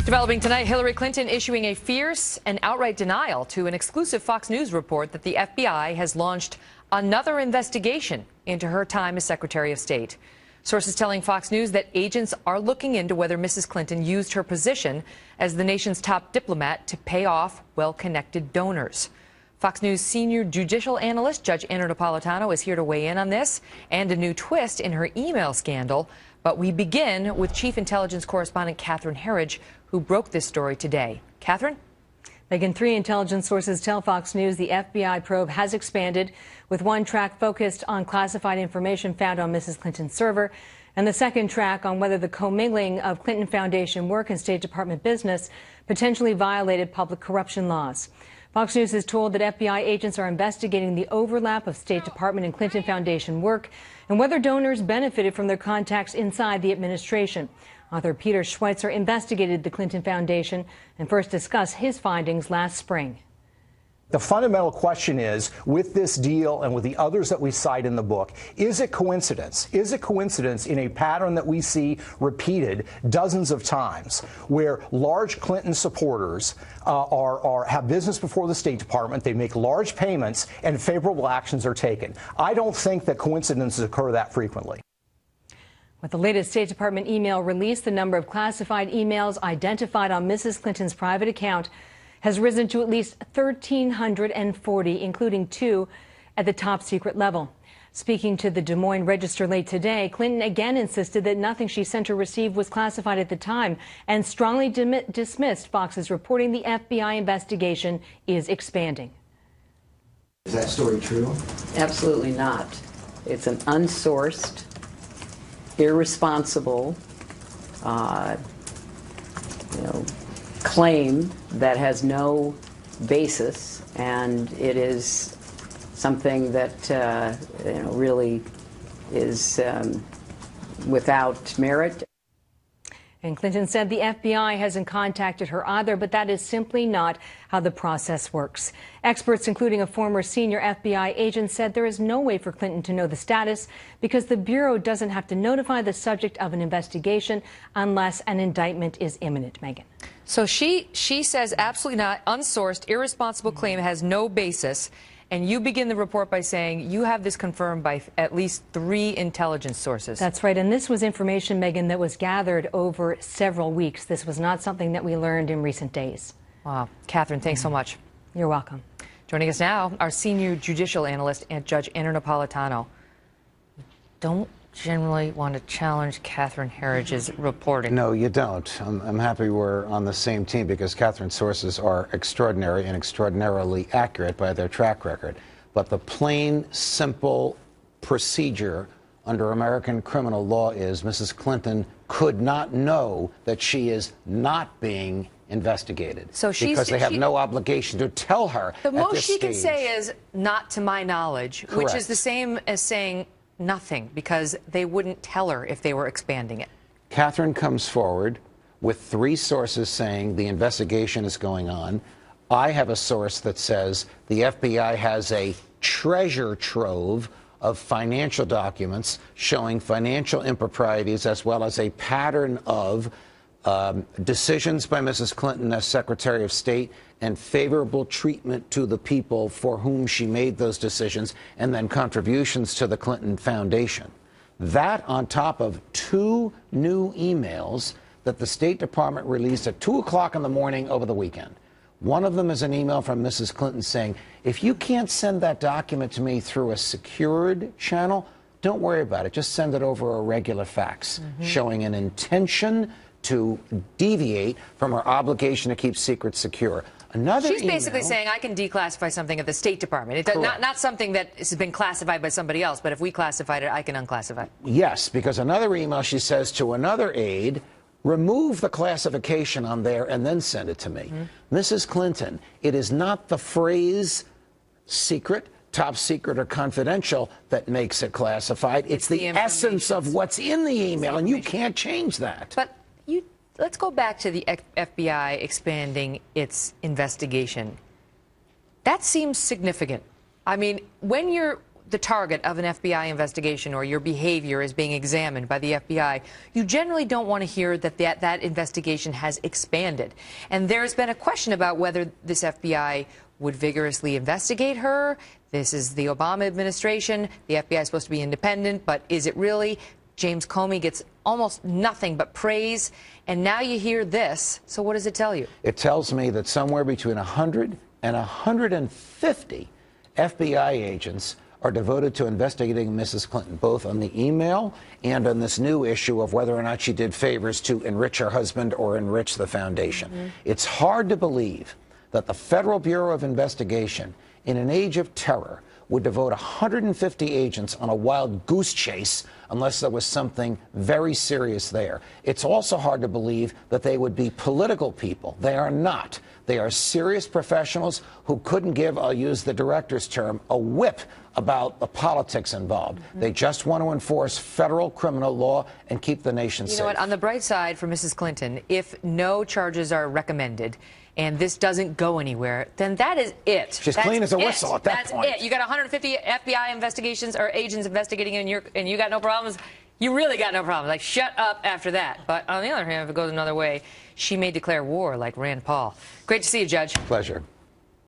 Developing tonight, Hillary Clinton issuing a fierce and outright denial to an exclusive Fox News report that the FBI has launched another investigation into her time as Secretary of State. Sources telling Fox News that agents are looking into whether Mrs. Clinton used her position as the nation's top diplomat to pay off well-connected donors. Fox News senior judicial analyst Judge Anna Napolitano is here to weigh in on this and a new twist in her email scandal. But we begin with Chief Intelligence Correspondent Catherine Herridge, who broke this story today. Catherine? Megan, 3 intelligence sources tell Fox News the FBI probe has expanded, with one track focused on classified information found on Mrs. Clinton's server, and the second track on whether the commingling of Clinton Foundation work and State Department business potentially violated public corruption laws. Fox News is told that FBI agents are investigating the overlap of State Department and Clinton Foundation work and whether donors benefited from their contacts inside the administration. Author Peter Schweitzer investigated the Clinton Foundation and first discussed his findings last spring. The fundamental question is, with this deal and with the others that we cite in the book, is it coincidence? Is it coincidence in a pattern that we see repeated dozens of times, where large Clinton supporters have business before the State Department, they make large payments, and favorable actions are taken? I don't think that coincidences occur that frequently. With the latest State Department email release, the number of classified emails identified on Mrs. Clinton's private account has risen to at least 1,340, including 2 at the top secret level. Speaking to the Des Moines Register late today, Clinton again insisted that nothing she sent or received was classified at the time and strongly dismissed Fox's reporting the FBI investigation is expanding. Is that story true? Absolutely not. It's an unsourced, irresponsible, claim that has no basis, and it is something that really is without merit. And Clinton said the FBI hasn't contacted her either, but that is simply not how the process works. Experts, including a former senior FBI agent, said there is no way for Clinton to know the status because the Bureau doesn't have to notify the subject of an investigation unless an indictment is imminent. Megan. So she says absolutely not. Unsourced, irresponsible claim has no basis. And you begin the report by saying you have this confirmed by at least 3 intelligence sources. That's right. And this was information, Megan, that was gathered over several weeks. This was not something that we learned in recent days. Wow. Catherine, thanks so much. You're welcome. Joining us now, our senior judicial analyst and Judge Anna Napolitano. Don't generally want to challenge Catherine Herridge's reporting. No, you don't. I'm happy we're on the same team because Catherine's sources are extraordinary and extraordinarily accurate by their track record. But the plain, simple procedure under American criminal law is Mrs. Clinton could not know that she is not being investigated. So because they have no obligation to tell her. The most she can say is not to my knowledge, Correct. Which is the same as saying nothing, because they wouldn't tell her if they were expanding it. Catherine comes forward with 3 sources saying the investigation is going on. I have a source that says the FBI has a treasure trove of financial documents showing financial improprieties as well as a pattern of decisions by Mrs. Clinton as Secretary of State and favorable treatment to the people for whom she made those decisions, and then contributions to the Clinton Foundation. That on top of 2 new emails that the State Department released at 2 o'clock in the morning over the weekend. One of them is an email from Mrs. Clinton saying, if you can't send that document to me through a secured channel, don't worry about it. Just send it over a regular fax, showing an intention to deviate from her obligation to keep secrets secure. She's basically saying I can declassify something at the State Department. Not something that has been classified by somebody else, but if we classified it, I can unclassify it. Yes, because another email she says to another aide, remove the classification on there and then send it to me. Mrs. Clinton, it is not the phrase secret, top secret, or confidential that makes it classified. It's the essence of what's in the email, and you can't change that. But let's go back to the FBI expanding its investigation. That seems significant. I mean, when the target of an FBI investigation or your behavior is being examined by the FBI, you generally don't want to hear that that investigation has expanded. And there's been a question about whether this FBI would vigorously investigate her. This is the Obama administration. The FBI is supposed to be independent, but is it really? James Comey gets almost nothing but praise. And now you hear this. So what does it tell you? It tells me that somewhere between 100 and 150 FBI agents are devoted to investigating Mrs. Clinton, both on the email and on this new issue of whether or not she did favors to enrich her husband or enrich the foundation. It's hard to believe that the Federal Bureau of Investigation, in an age of terror, would devote 150 agents on a wild goose chase unless there was something very serious there. It's also hard to believe that they would be political people. They are not. They are serious professionals who couldn't give, I'll use the director's term, a whip about the politics involved. They just want to enforce federal criminal law and keep the nation safe. You know what? On the bright side for Mrs. Clinton, if no charges are recommended and this doesn't go anywhere, then that is it. She's clean as a whistle at that point. That's it. You got 150 FBI investigations or agents investigating you, and you got no problems. You really got no problems. Like, shut up after that. But on the other hand, if it goes another way, she may declare war like Rand Paul. Great to see you, Judge. Pleasure.